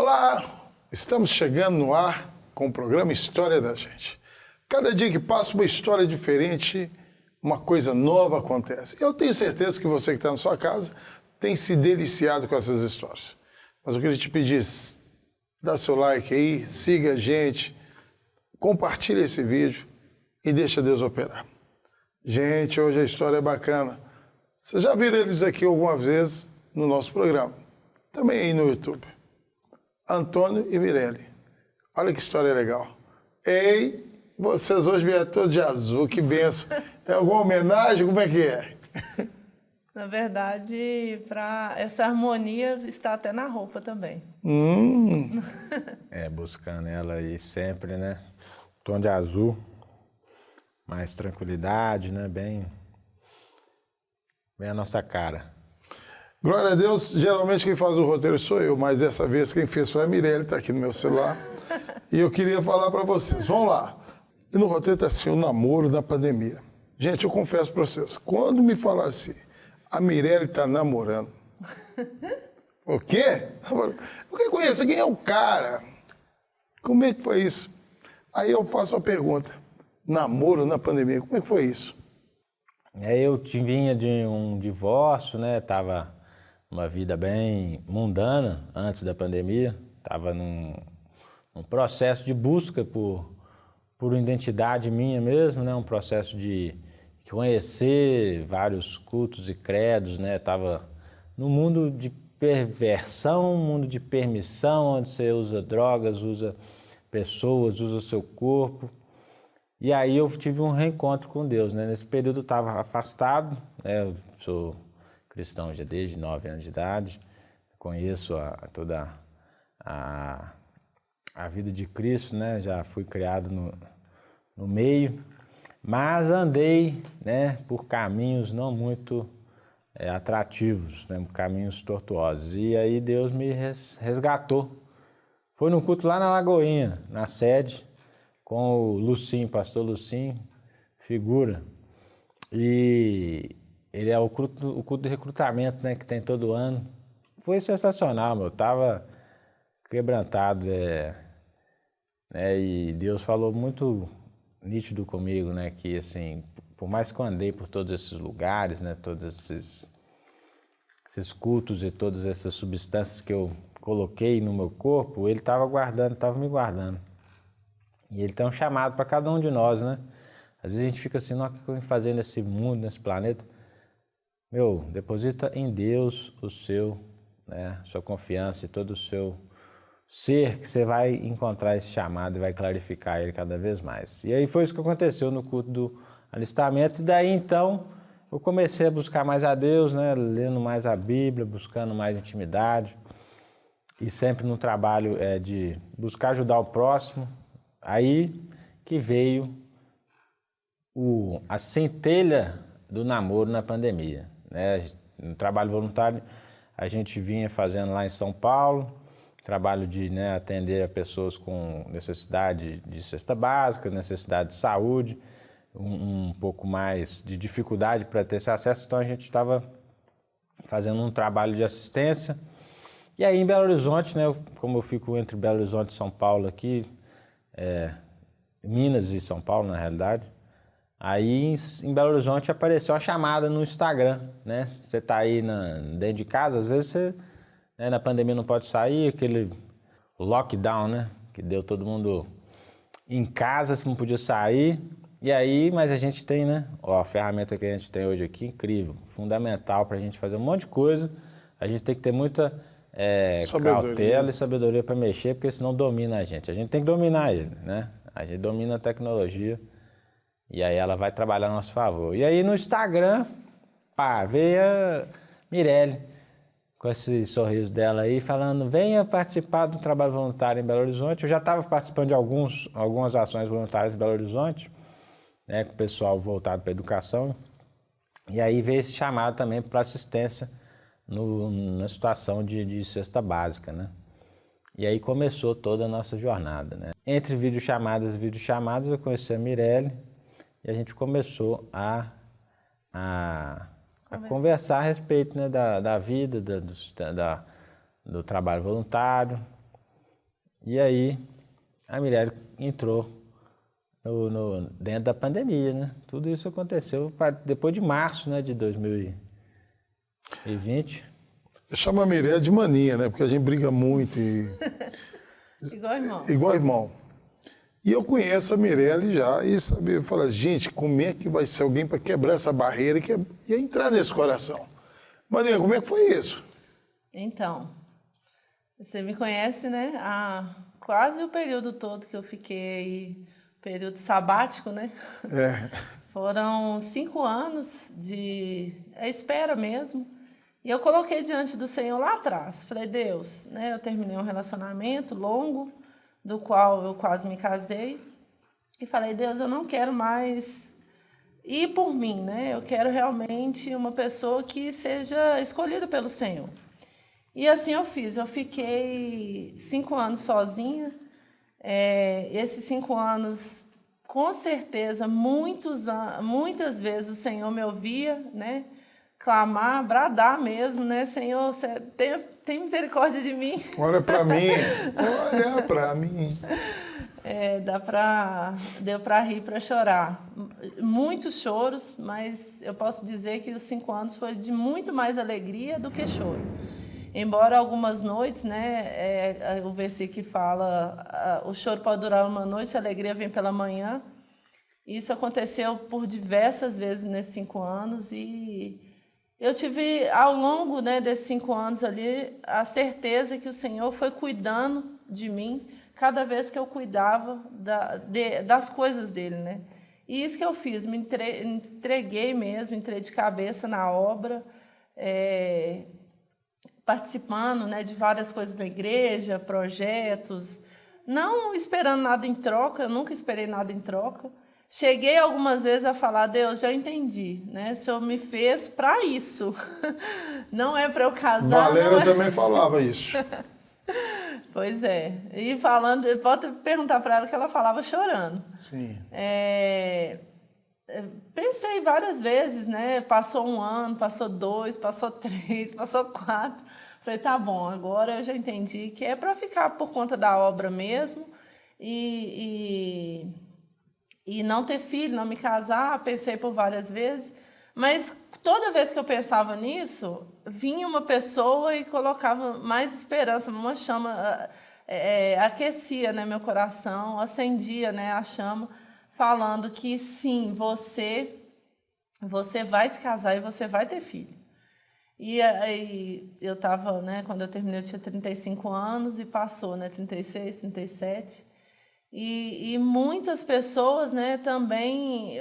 Olá, estamos chegando no ar com o programa História da Gente. Cada dia que passa uma história diferente, uma coisa nova acontece. Eu tenho certeza que você que está na sua casa tem se deliciado com essas histórias. Mas eu queria te pedir, dá seu like aí, siga a gente, compartilhe esse vídeo e deixa Deus operar. Gente, hoje a história é bacana. Vocês já viram eles aqui algumas vezes no nosso programa. Também aí no YouTube. Antônio e Mirelle. Olha que história legal. Ei, vocês hoje vieram todos de azul, que benção. É alguma homenagem? Como é que é? Na verdade, para essa harmonia está até na roupa também. Buscando ela aí sempre, né? Tom de azul, mais tranquilidade, né? Bem a nossa cara. Glória a Deus, geralmente quem faz o roteiro sou eu, mas dessa vez quem fez foi a Mirelle, está aqui no meu celular. E eu queria falar para vocês, vamos lá. E no roteiro está assim, o namoro da pandemia. Gente, eu confesso para vocês, quando me falaram assim, a Mirelle está namorando. O quê? Eu que conheço, quem é o cara? Como é que foi isso? Aí eu faço a pergunta, namoro na pandemia, como é que foi isso? Eu vinha de um divórcio, né? Tava uma vida bem mundana antes da pandemia. Tava num processo de busca por identidade minha mesmo, né? Um processo de conhecer vários cultos e credos, né? Tava no mundo de perversão, mundo de permissão, onde você usa drogas, usa pessoas, usa o seu corpo. E aí eu tive um reencontro com Deus, né? Nesse período eu estava afastado, né? Eu sou cristão já desde 9 anos de idade, conheço toda a vida de Cristo, né? Já fui criado no meio, mas andei, né, por caminhos não muito atrativos, né? Caminhos tortuosos. E aí Deus me resgatou. Foi num culto lá na Lagoinha, na sede, com o Lucim, pastor Lucim, figura. E ele é o culto de recrutamento, né, que tem todo ano. Foi sensacional, meu. Eu tava quebrantado, né, e Deus falou muito nítido comigo, né, que assim, por mais que eu andei por todos esses lugares, né, todos esses cultos e todas essas substâncias que eu coloquei no meu corpo, ele estava me guardando. E ele tem um chamado para cada um de nós, né? Às vezes a gente fica assim, o que eu vim fazer nesse mundo, nesse planeta? Meu, deposita em Deus o seu, né, sua confiança e todo o seu ser, que você vai encontrar esse chamado e vai clarificar ele cada vez mais. E aí foi isso que aconteceu no culto do alistamento. E daí então eu comecei a buscar mais a Deus, né, lendo mais a Bíblia, buscando mais intimidade. E sempre no trabalho de buscar ajudar o próximo. Aí que veio a centelha do namoro na pandemia, né? No trabalho voluntário a gente vinha fazendo lá em São Paulo, trabalho de, né, atender a pessoas com necessidade de cesta básica, necessidade de saúde, um pouco mais de dificuldade para ter esse acesso, então a gente estava fazendo um trabalho de assistência. E aí em Belo Horizonte, né, como eu fico entre Belo Horizonte e São Paulo aqui, Minas e São Paulo, na realidade. Aí em Belo Horizonte apareceu a chamada no Instagram, né? Você tá aí dentro de casa, às vezes você, né, na pandemia não pode sair, aquele lockdown, né? Que deu todo mundo em casa, você não podia sair. E aí, mas a gente tem, né? Ó, a ferramenta que a gente tem hoje aqui, incrível, fundamental para a gente fazer um monte de coisa. A gente tem que ter muita cautela e sabedoria para mexer, porque senão domina a gente. A gente tem que dominar ele, né? A gente domina a tecnologia e aí ela vai trabalhar a nosso favor. E aí no Instagram, veio a Mirelle com esse sorriso dela aí, falando, venha participar do trabalho voluntário em Belo Horizonte. Eu já estava participando de algumas ações voluntárias em Belo Horizonte, né, com o pessoal voltado para a educação. E aí veio esse chamado também para assistência na situação de cesta básica, né? E aí começou toda a nossa jornada, né? Entre videochamadas e videochamadas eu conheci a Mirelle e a gente começou a conversar a respeito, né, da vida, do trabalho voluntário. E aí a Mirelle entrou dentro da pandemia, né? Tudo isso aconteceu depois de março, né, de 2020. Eu chamo a Mirelle de maninha, né? Porque a gente briga muito Igual irmão. igual irmão. E eu conheço a Mirelle já e sabia, eu falo, gente, como é que vai ser alguém para quebrar essa barreira e entrar nesse coração? Maninha, como é que foi isso? Então, você me conhece, né? Há quase o período todo que eu fiquei, período sabático, né? É. Foram 5 anos de espera mesmo. E eu coloquei diante do Senhor lá atrás. Falei, Deus, né? Eu terminei um relacionamento longo, do qual eu quase me casei. E falei, Deus, eu não quero mais ir por mim, né? Eu quero realmente uma pessoa que seja escolhida pelo Senhor. E assim eu fiz. Eu fiquei 5 anos sozinha. Esses 5 anos, com certeza, muitas vezes o Senhor me ouvia, né? Clamar, bradar mesmo, né? Senhor, você tem misericórdia de mim. Olha para mim, olha para mim. Deu para rir, para chorar. Muitos choros, mas eu posso dizer que os 5 anos foi de muito mais alegria do que choro. Embora algumas noites, né, o versículo fala, o choro pode durar uma noite, a alegria vem pela manhã. Isso aconteceu por diversas vezes nesses 5 anos e eu tive, ao longo, né, desses 5 anos ali, a certeza que o Senhor foi cuidando de mim cada vez que eu cuidava das coisas dele, né? E isso que eu fiz, me entreguei mesmo, entrei de cabeça na obra, participando, né, de várias coisas da igreja, projetos, não esperando nada em troca, eu nunca esperei nada em troca. Cheguei algumas vezes a falar, Deus, já entendi, né? O Senhor me fez para isso. Não é para eu casar. Valéria também falava isso. Pois é. E falando, pode perguntar para ela que ela falava chorando. Sim. Pensei várias vezes, né? Passou 1 ano, passou 2, passou 3, passou 4. Falei, tá bom, agora eu já entendi que é para ficar por conta da obra mesmo e não ter filho, não me casar. Pensei por várias vezes, mas toda vez que eu pensava nisso, vinha uma pessoa e colocava mais esperança, uma chama, aquecia, né, meu coração, acendia, né, a chama, falando que sim, você vai se casar e você vai ter filho. E aí eu estava, né, quando eu terminei eu tinha 35 anos e passou, né, 36, 37. E muitas pessoas, né, também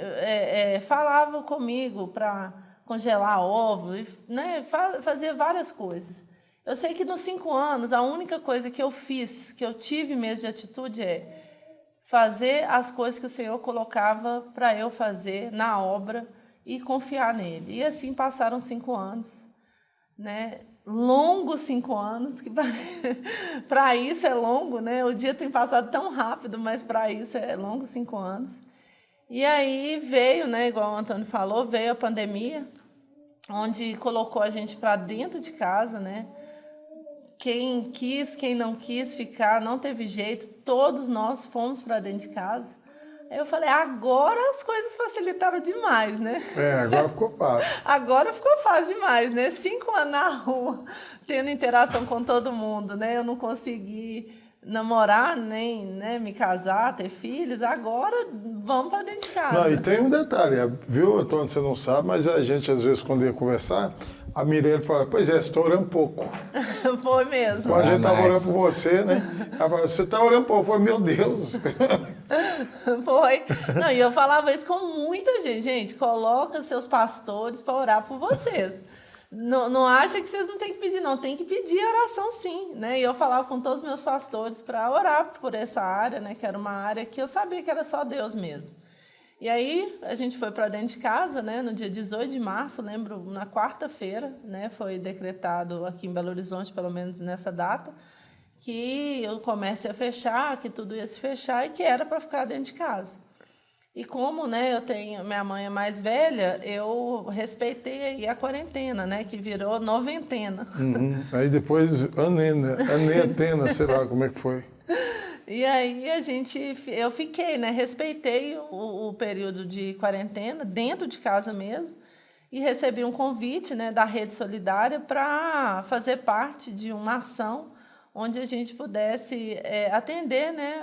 falavam comigo para congelar ovo, né, fazia várias coisas. Eu sei que nos 5 anos, a única coisa que eu fiz, que eu tive mesmo de atitude fazer as coisas que o Senhor colocava para eu fazer na obra e confiar nele. E assim passaram 5 anos, né? Longos 5 anos, que para isso é longo, né? O dia tem passado tão rápido, mas para isso é longo 5 anos. E aí veio, né, igual o Antônio falou, veio a pandemia, onde colocou a gente para dentro de casa, né? Quem quis, quem não quis ficar, não teve jeito, todos nós fomos para dentro de casa. Aí eu falei, agora as coisas facilitaram demais, né? Agora ficou fácil. Agora ficou fácil demais, né? 5 anos na rua, tendo interação com todo mundo, né? Eu não consegui namorar, nem, né, me casar, ter filhos. Agora vamos para dentro de casa. Não, e tem um detalhe, viu, Antônio, você não sabe, mas a gente, às vezes, quando ia conversar, a Mirelle fala, pois é, você está orando pouco. Foi mesmo. Quando a gente estava orando por você, né? Ela fala, você está orando pouco. Eu falei, meu Deus. Foi. Não, e eu falava isso com muita gente. Gente, coloca seus pastores para orar por vocês. Não acha que vocês não têm que pedir, não. Tem que pedir oração, sim, né? E eu falava com todos os meus pastores para orar por essa área, né? Que era uma área que eu sabia que era só Deus mesmo. E aí a gente foi para dentro de casa, né? No dia 18 de março, lembro, na quarta-feira, né? Foi decretado aqui em Belo Horizonte, pelo menos nessa data, que o comércio ia fechar, que tudo ia se fechar e que era para ficar dentro de casa. E como, né, minha mãe é mais velha, eu respeitei aí a quarentena, né, que virou noventena. Aí depois anetena, sei lá como é que foi. E aí eu fiquei, né? Respeitei o período de quarentena, dentro de casa mesmo, e recebi um convite, né, da Rede Solidária para fazer parte de uma ação onde a gente pudesse atender, né,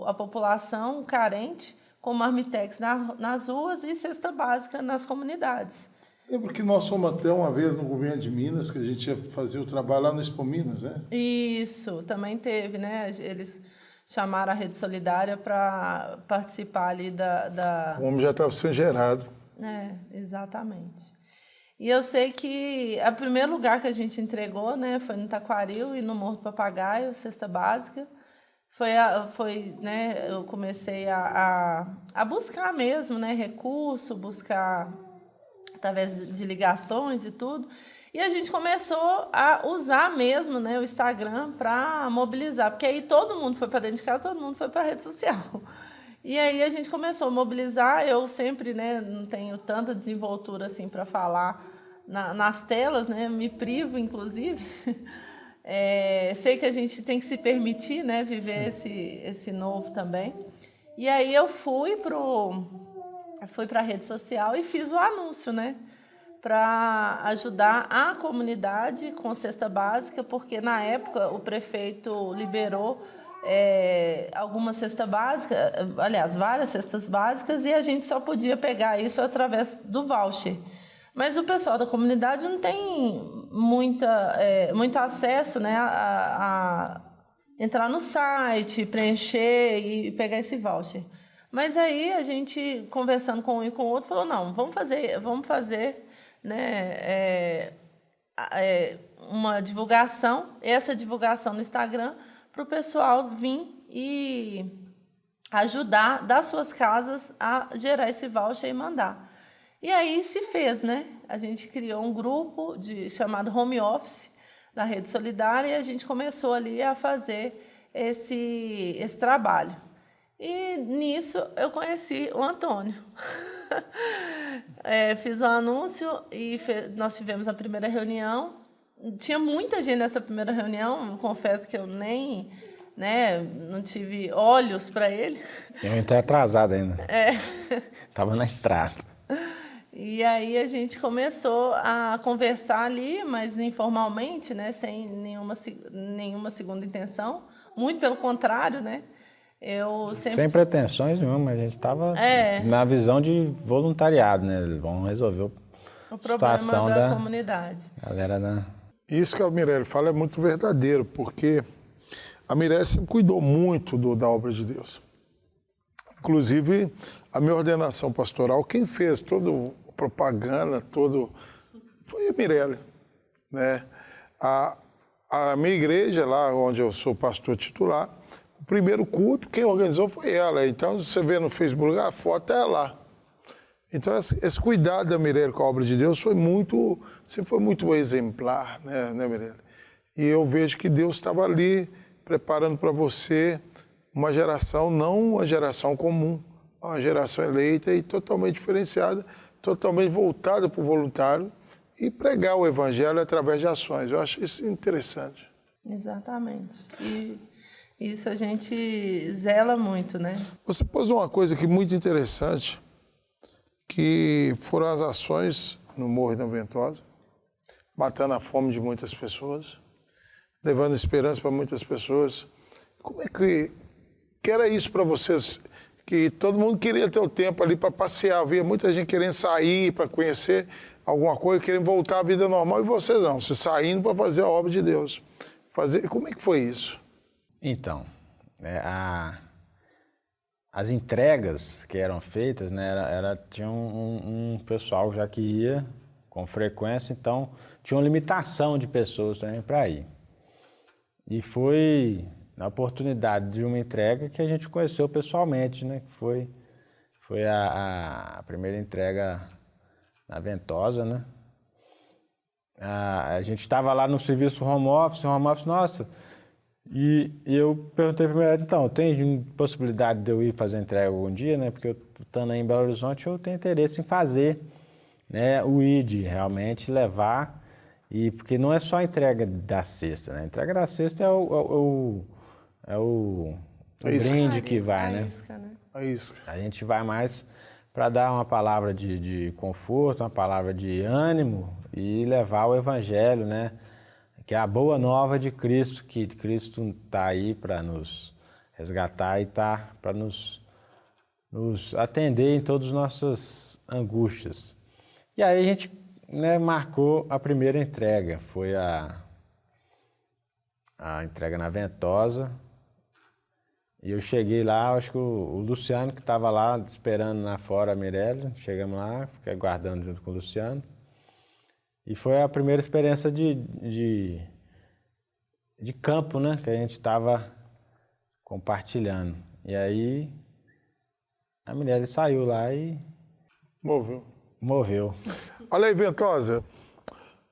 a população carente com marmitex nas ruas e cesta básica nas comunidades. Lembro que nós fomos até uma vez no governo de Minas, que a gente ia fazer o trabalho lá no Expo Minas, né? Isso, também teve, né? Eles chamaram a Rede Solidária para participar ali O homem já estava sendo gerado. Exatamente. E eu sei que o primeiro lugar que a gente entregou, né, foi no Taquaril e no Morro do Papagaio, cesta básica. Né, eu comecei a buscar mesmo, né, recurso, buscar através de ligações e tudo. E a gente começou a usar mesmo, né, o Instagram para mobilizar, porque aí todo mundo foi para dentro de casa, todo mundo foi para a rede social. E aí a gente começou a mobilizar. Eu sempre, né, não tenho tanta desenvoltura assim para falar nas telas, né, me privo, inclusive. Sei que a gente tem que se permitir, né, viver esse novo também. E aí eu fui para a rede social e fiz o anúncio, né, para ajudar a comunidade com cesta básica, porque na época o prefeito liberou alguma cesta básica, aliás, várias cestas básicas, e a gente só podia pegar isso através do voucher. Mas o pessoal da comunidade não tem muito acesso, né, a entrar no site, preencher e pegar esse voucher. Mas aí a gente, conversando com um e com o outro, falou, não, vamos fazer né, uma divulgação, essa divulgação no Instagram, para o pessoal vir e ajudar das suas casas a gerar esse voucher e mandar. E aí se fez, né? A gente criou um grupo chamado Home Office da Rede Solidária e a gente começou ali a fazer esse trabalho. E nisso eu conheci o Antônio. Fiz o anúncio e nós tivemos a primeira reunião. Tinha muita gente nessa primeira reunião, confesso que eu nem, né, não tive olhos para ele. Eu entrei atrasado ainda. Estava na estrada. E aí a gente começou a conversar ali, mas informalmente, né, sem nenhuma segunda intenção. Muito pelo contrário, né? Sem pretensões nenhuma, a gente estava na visão de voluntariado, né? Vamos resolver o problema da comunidade. Galera Isso que a Mirelle fala é muito verdadeiro, porque a Mirelle sempre cuidou muito da obra de Deus. Inclusive, a minha ordenação pastoral, quem fez toda a propaganda, foi a Mirelle, né? A minha igreja, lá onde eu sou pastor titular, o primeiro culto, quem organizou foi ela. Então, você vê no Facebook, a foto é lá. Então, esse cuidado da Mirelle com a obra de Deus sempre foi muito exemplar, né, Mirelle? E eu vejo que Deus estava ali preparando para você uma geração, não uma geração comum, uma geração eleita e totalmente diferenciada, totalmente voltada para o voluntário e pregar o evangelho através de ações. Eu acho isso interessante. Exatamente. E isso a gente zela muito, né? Você pôs uma coisa aqui muito interessante, que foram as ações no Morro da Ventosa, matando a fome de muitas pessoas, levando esperança para muitas pessoas. Como é que era isso para vocês? Que todo mundo queria ter o tempo ali para passear, havia muita gente querendo sair para conhecer alguma coisa, querendo voltar à vida normal, e vocês não, vocês saindo para fazer a obra de Deus. Como é que foi isso? Então, as entregas que eram feitas, né, tinha um pessoal já que ia com frequência, então tinha uma limitação de pessoas também para ir. E foi na oportunidade de uma entrega que a gente conheceu pessoalmente, né, que foi a primeira entrega na Ventosa, né. A gente estava lá no serviço home office, nossa, e eu perguntei para ele, então, tem possibilidade de eu ir fazer a entrega algum dia, né? Porque eu estando aí em Belo Horizonte, eu tenho interesse em fazer, né, o ID, realmente levar, porque não é só a entrega da cesta, né? A entrega da cesta é o brinde que vai, né? Isca, né? A isca. A gente vai mais para dar uma palavra de conforto, uma palavra de ânimo e levar o evangelho, né? Que é a boa nova de Cristo, que Cristo está aí para nos resgatar e está para nos atender em todas as nossas angústias. E aí a gente, né, marcou a primeira entrega, foi a entrega na Ventosa. E eu cheguei lá, acho que o Luciano que estava lá esperando lá fora a Mirella, chegamos lá, fiquei aguardando junto com o Luciano. E foi a primeira experiência de campo, né, que a gente estava compartilhando. E aí a Mirella saiu lá e moveu. Olha aí, Ventosa,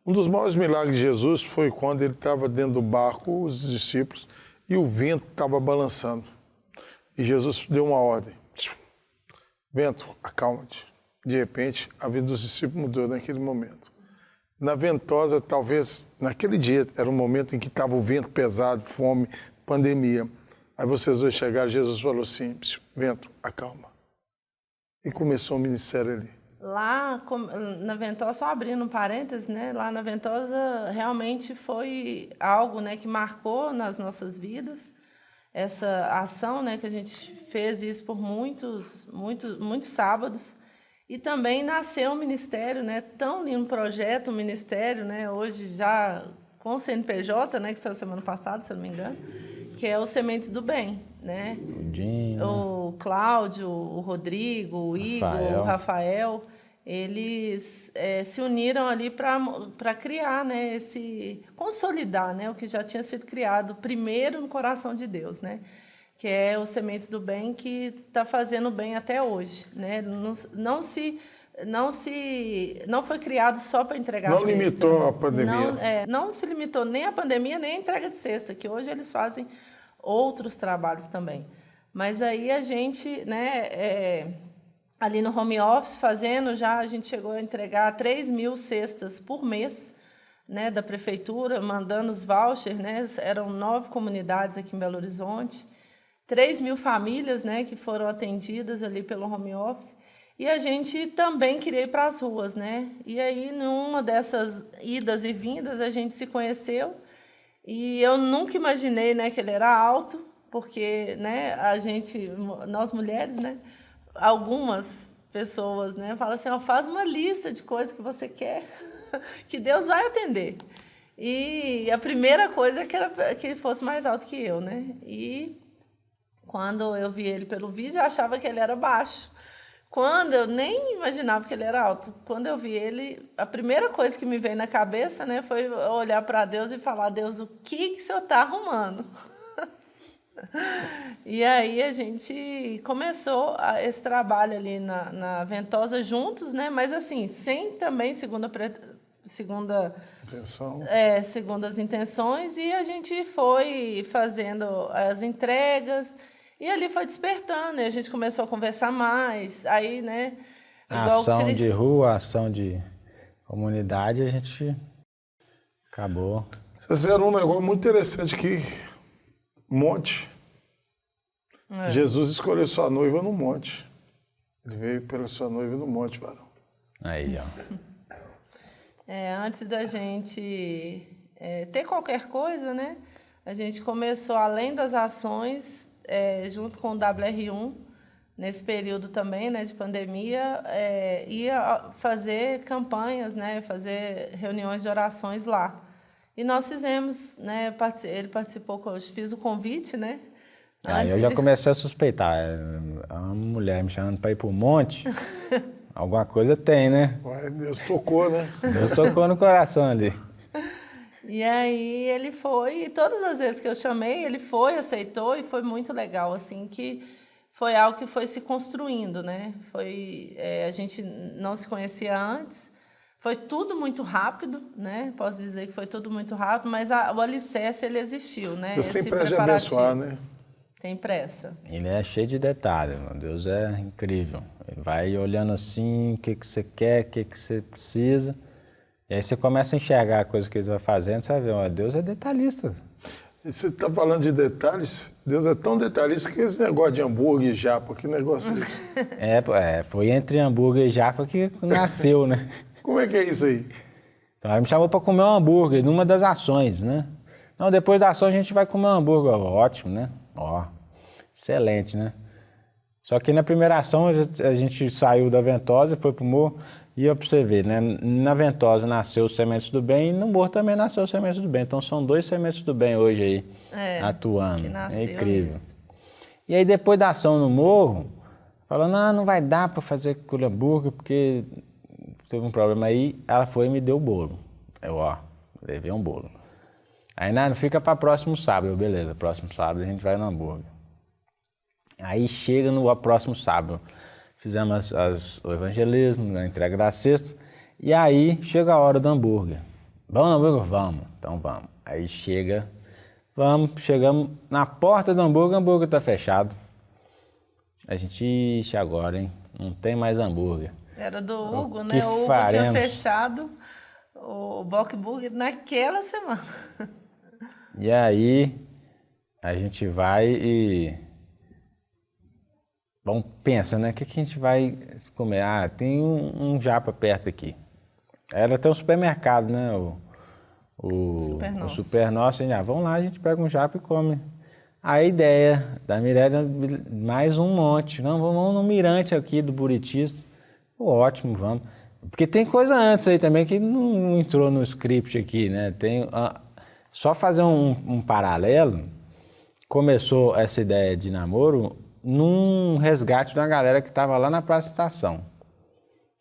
um dos maiores milagres de Jesus foi quando ele estava dentro do barco, os discípulos, e o vento estava balançando. E Jesus deu uma ordem. Vento, acalma-te. De repente, a vida dos discípulos mudou naquele momento. Na Ventosa, talvez, naquele dia, era um momento em que estava o vento pesado, fome, pandemia. Aí vocês dois chegaram, Jesus falou assim, vento, acalma. E começou o ministério ali. Lá na Ventosa, só abrindo um parênteses, né? Lá na Ventosa realmente foi algo, né, que marcou nas nossas vidas. Essa ação, né, que a gente fez isso por muitos sábados. E também nasceu um ministério, né, tão lindo projeto, um ministério, né, hoje já com o CNPJ, né, que saiu semana passada, se eu não me engano, que é o Sementes do Bem, né? O Cláudio, o Rodrigo, o Igor, o Rafael, eles se uniram ali para criar, né, consolidar, né, o que já tinha sido criado primeiro no coração de Deus, né? Que é o Sementes do Bem, que está fazendo bem até hoje, né? Não foi criado só para entregar cesta. Não limitou a pandemia. Não se limitou nem a pandemia, nem a entrega de cesta, que hoje eles fazem outros trabalhos também. Mas aí a gente, né, ali no home office, a gente chegou a entregar 3.000 cestas por mês, né, da prefeitura, mandando os vouchers, né? Eram 9 comunidades aqui em Belo Horizonte. 3.000 famílias, né, que foram atendidas ali pelo home office. E a gente também queria ir para as ruas, né? E aí, numa dessas idas e vindas, a gente se conheceu. E eu nunca imaginei, né, que ele era alto, porque, né, nós mulheres, né, algumas pessoas, né, falam assim, faz uma lista de coisas que você quer, que Deus vai atender. E a primeira coisa era que ele fosse mais alto que eu, né? E quando eu vi ele pelo vídeo, eu achava que ele era baixo. Quando eu nem imaginava que ele era alto. Quando eu vi ele, a primeira coisa que me veio na cabeça, né, foi olhar para Deus e falar, Deus, o que o Senhor está arrumando? E aí a gente começou esse trabalho ali na Ventosa juntos, né, mas assim, sem também segundas intenções, e a gente foi fazendo as entregas. E ali foi despertando, e a gente começou a conversar mais, aí, né... Ação de rua, ação de comunidade, a gente acabou. Vocês fizeram um negócio muito interessante aqui, monte. Jesus escolheu sua noiva no monte. Ele veio pela sua noiva no monte, varão. Aí, ó. Antes da gente ter qualquer coisa, né? A gente começou, além das ações... junto com o WR1, nesse período também, né, de pandemia, ia fazer campanhas, né, fazer reuniões de orações lá. E nós fizemos, né, ele participou, eu fiz o convite, né. Aí eu já comecei a suspeitar, uma mulher me chamando para ir para o monte, alguma coisa tem, né? Deus tocou, né? Deus tocou no coração ali. E aí ele foi, e todas as vezes que eu chamei, ele foi, aceitou, e foi muito legal, assim, que foi algo que foi se construindo, né? A gente não se conhecia antes, foi tudo muito rápido, né? Posso dizer que foi tudo muito rápido, mas o alicerce, ele existiu, né? Deus tem pressa de abençoar, né? Tem pressa. Ele é cheio de detalhes, Deus é incrível. Ele vai olhando assim, o que você quer, o que você precisa... E aí você começa a enxergar a coisa que ele vai fazendo, você vai ver, Deus é detalhista. E você está falando de detalhes? Deus é tão detalhista que esse negócio de hambúrguer e japa, que negócio é esse? Foi entre hambúrguer e japa que nasceu, né? Como é que é isso aí? Então, ela me chamou para comer um hambúrguer numa das ações, né? Não, depois da ação a gente vai comer um hambúrguer. Ótimo, né? Ó, excelente, né? Só que na primeira ação a gente saiu da Ventosa e foi pro morro. E para você ver, né? Na Ventosa nasceu o Sementes do Bem e no morro também nasceu o Sementes do Bem. Então são 2 Sementes do Bem hoje aí, atuando. É incrível. Isso. E aí depois da ação no morro, falando, não vai dar para fazer com hambúrguer porque teve um problema aí. Ela foi e me deu o bolo. Eu, levei um bolo. Aí, não fica para próximo sábado. Beleza, próximo sábado a gente vai no hambúrguer. Aí chega no próximo sábado. Fizemos o evangelismo, a entrega da cesta. E aí chega a hora do hambúrguer. Vamos no hambúrguer? Vamos. Então vamos. Aí chegamos na porta do hambúrguer, o hambúrguer está fechado. A gente, ixi, agora, hein? Não tem mais hambúrguer. Era do Hugo, né? O Hugo tinha fechado o Bockburger naquela semana. E aí a gente vai e... Bom, pensa, né? O que a gente vai comer? Tem um japa perto aqui. Era até um supermercado, né? O Super Nosso. Vamos lá, a gente pega um japa e come. A ideia da Mirella, mais um monte. Não, vamos no Mirante aqui do Buritis. Ótimo, vamos. Porque tem coisa antes aí também que não entrou no script aqui, né? Só fazer um paralelo, começou essa ideia de namoro num resgate de uma galera que estava lá na Praça da Estação.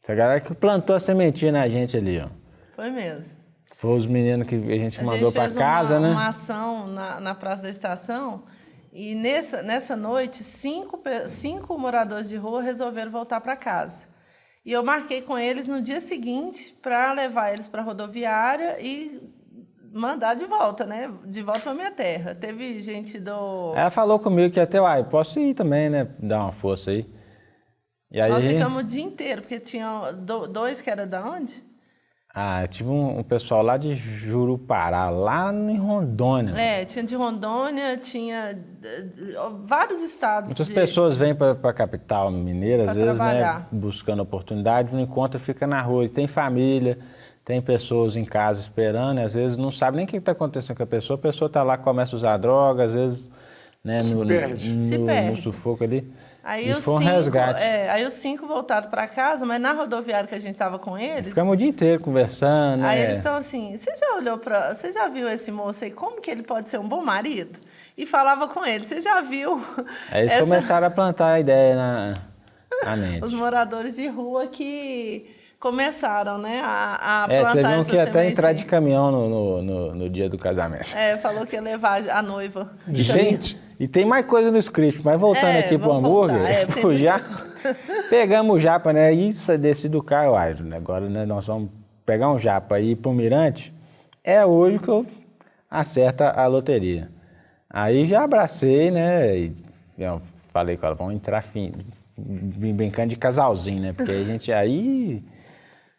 Essa galera que plantou a sementinha na gente ali, ó. Foi mesmo. Foi os meninos que a gente mandou para casa, né? Uma ação na Praça da Estação e nessa noite, 5 moradores de rua resolveram voltar para casa. E eu marquei com eles no dia seguinte para levar eles para a rodoviária e mandar de volta, né? De volta para minha terra. Teve gente do... Ela falou comigo que até, posso ir também, né? Dar uma força aí. E aí... Nós ficamos o dia inteiro, porque tinha 2 que era da onde? Eu tive um pessoal lá de Jurupará, lá em Rondônia. Tinha de Rondônia, tinha vários estados. Muitas pessoas vêm para a capital mineira, às vezes, trabalhar, né? Buscando oportunidade, não encontra, fica na rua. E tem família... Tem pessoas em casa esperando, e às vezes não sabe nem o que está acontecendo com a pessoa está lá, começa a usar droga, às vezes, né, se perde. No sufoco ali. Aí e foi um resgate. Aí os 5 voltaram para casa, mas na rodoviária que a gente estava com eles... Ficamos o dia inteiro conversando, Aí né? eles estão assim, você já viu esse moço aí, como que ele pode ser um bom marido? E falava com ele, você já viu... Aí eles começaram a plantar a ideia na mente. Os moradores de rua que... começaram, né, a plantar teve essa que até sementinha. entrar de caminhão no dia do casamento. Falou que ia levar a noiva. E tem mais coisa no script, mas voltando aqui pro hambúrguer, pegamos o japa, né, e desci do carro, agora, né, nós vamos pegar um japa e ir pro Mirante, é hoje que eu acerto a loteria. Aí já abracei, né, e eu falei com ela, vamos entrar brincando de casalzinho, né, porque a gente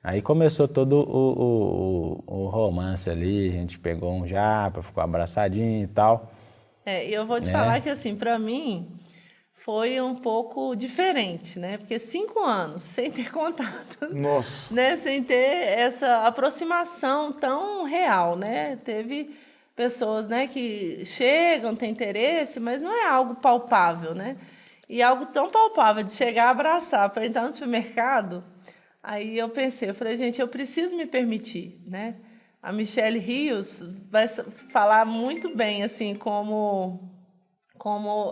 Aí começou todo o romance ali, a gente pegou um japa, ficou abraçadinho e tal. E eu vou te falar que, assim, para mim, foi um pouco diferente, né? Porque 5 anos sem ter contato. Nossa. Né? Sem ter essa aproximação tão real, né? Teve pessoas, né, que chegam, têm interesse, mas não é algo palpável, né? E algo tão palpável de chegar, abraçar, para entrar no supermercado... Aí eu falei, gente, eu preciso me permitir, né? A Michelle Rios vai falar muito bem, assim, como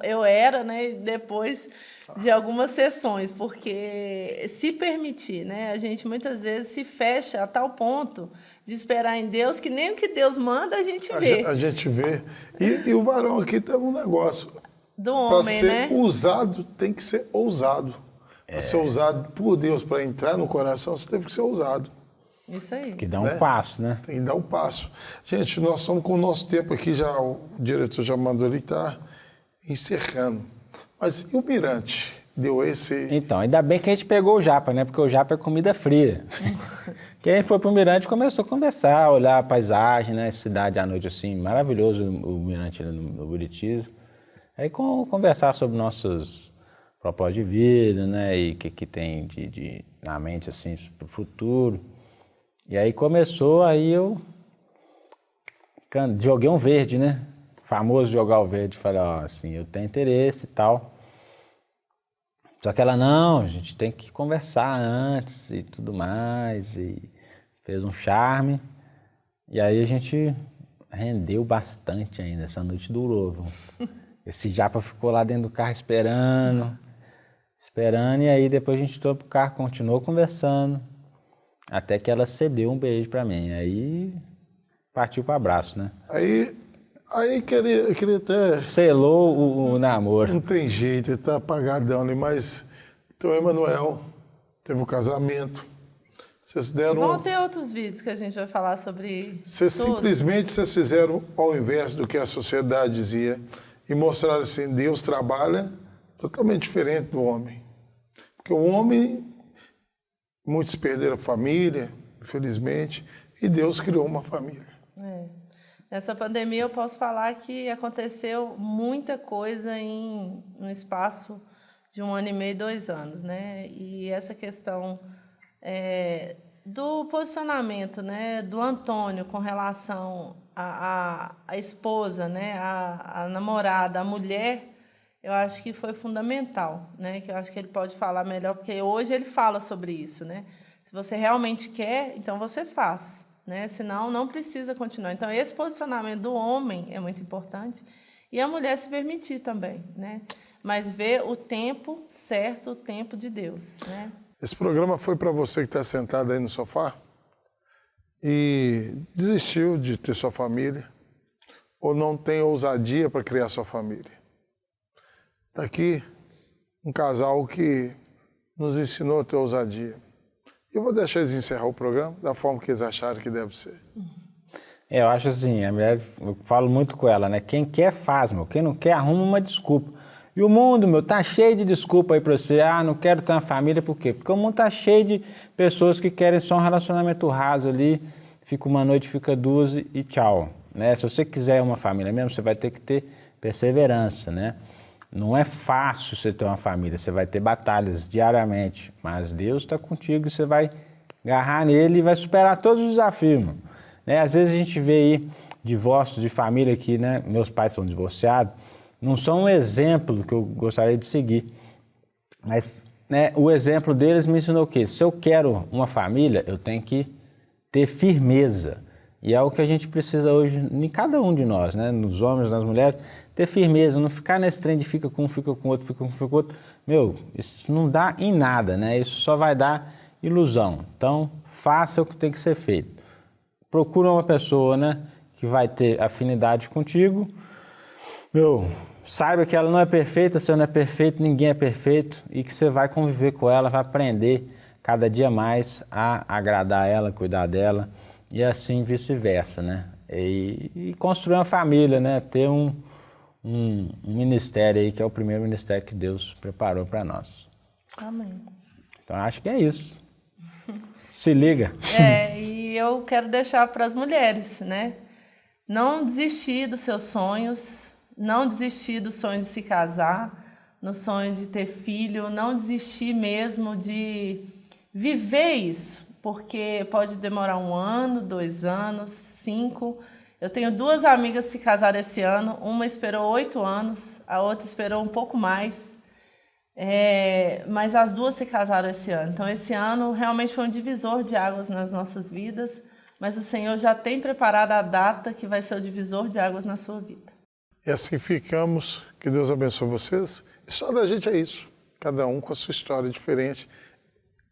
eu era, né? Depois de algumas sessões, porque se permitir, né? A gente muitas vezes se fecha a tal ponto de esperar em Deus que nem o que Deus manda a gente vê. A gente vê. E o varão aqui tem um negócio. Do homem, né? Para ser usado, tem que ser ousado. Para ser usado por Deus, para entrar no coração, você teve que ser ousado. Isso aí. Tem que dar um passo, né? Tem que dar um passo. Gente, nós estamos com o nosso tempo aqui, o diretor já mandou ali, está encerrando. Mas e o Mirante? deu esse... Então, ainda bem que a gente pegou o japa, né? Porque o japa é comida fria. Quem foi pro Mirante começou a conversar, olhar a paisagem, né? Cidade à noite, assim, maravilhoso o Mirante no Buritis. Aí conversar sobre nossos propósitos de vida, né? E o que tem na mente, assim, pro futuro. E aí começou, aí eu joguei um verde, né? Famoso jogar o verde. Falei, ó, assim, eu tenho interesse e tal. Só que ela, não, a gente tem que conversar antes e tudo mais, e fez um charme. E aí a gente rendeu bastante ainda, essa noite durou. Esse japa ficou lá dentro do carro esperando, e aí depois a gente entrou pro carro, continuou conversando, até que ela cedeu um beijo pra mim, aí partiu pro abraço, né? Aí queria até... Selou o namoro. Não tem jeito, ele tá apagadão ali, mas então o Emanuel teve o casamento. Vocês deram... Vão ter outros vídeos que a gente vai falar sobre Simplesmente vocês fizeram ao inverso do que a sociedade dizia e mostraram assim, Deus trabalha totalmente diferente do homem. Porque o homem, muitos perderam a família, infelizmente, e Deus criou uma família. Nessa pandemia eu posso falar que aconteceu muita coisa em um espaço de 1 ano e meio, 2 anos, né? E essa questão do posicionamento, né, do Antônio com relação à esposa, né, à namorada, à mulher, eu acho que foi fundamental, né? Que eu acho que ele pode falar melhor, porque hoje ele fala sobre isso, né? Se você realmente quer, então você faz. Né? Senão, não precisa continuar. Então, esse posicionamento do homem é muito importante e a mulher se permitir também, né? Mas ver o tempo certo, o tempo de Deus. Né? Esse programa foi para você que está sentado aí no sofá e desistiu de ter sua família ou não tem ousadia para criar sua família. Está aqui um casal que nos ensinou a ter ousadia. Eu vou deixar eles encerrar o programa da forma que eles acharam que deve ser. Eu acho assim, a mulher, eu falo muito com ela, né? Quem quer faz, meu. Quem não quer arruma uma desculpa. E o mundo, meu, tá cheio de desculpa aí pra você. Ah, não quero ter uma família, por quê? Porque o mundo tá cheio de pessoas que querem só um relacionamento raso ali, fica uma noite, fica 2 e tchau. Né? Se você quiser uma família mesmo, você vai ter que ter perseverança, né? Não é fácil você ter uma família, você vai ter batalhas diariamente, mas Deus está contigo e você vai agarrar nele e vai superar todos os desafios. Né? Às vezes a gente vê aí divórcios de família que, né, meus pais são divorciados, não são um exemplo que eu gostaria de seguir, mas, né, o exemplo deles me ensinou o quê? Se eu quero uma família, eu tenho que ter firmeza. E é o que a gente precisa hoje em cada um de nós, né? Nos homens, nas mulheres, ter firmeza, não ficar nesse trem de fica com um, fica com outro, fica com um, fica com outro. Meu, isso não dá em nada, né? Isso só vai dar ilusão. Então, faça o que tem que ser feito. Procura uma pessoa, né, que vai ter afinidade contigo. Meu, saiba que ela não é perfeita, você não é perfeito, ninguém é perfeito e que você vai conviver com ela, vai aprender cada dia mais a agradar ela, cuidar dela. E assim vice-versa, né? E construir uma família, né? Ter um ministério aí, que é o primeiro ministério que Deus preparou para nós. Amém. Então, acho que é isso. Se liga. E eu quero deixar para as mulheres, né? Não desistir dos seus sonhos, não desistir do sonho de se casar, no sonho de ter filho, não desistir mesmo de viver isso. Porque pode demorar 1 ano, 2 anos, 5. Eu tenho 2 amigas que se casaram esse ano. Uma esperou 8 anos, a outra esperou um pouco mais. Mas as 2 se casaram esse ano. Então, esse ano realmente foi um divisor de águas nas nossas vidas. Mas o Senhor já tem preparado a data que vai ser o divisor de águas na sua vida. E assim ficamos. Que Deus abençoe vocês. E só da gente é isso. Cada um com a sua história diferente.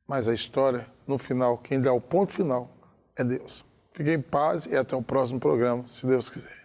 Mas a história, no final, quem dá o ponto final é Deus. Fiquem em paz e até o próximo programa, se Deus quiser.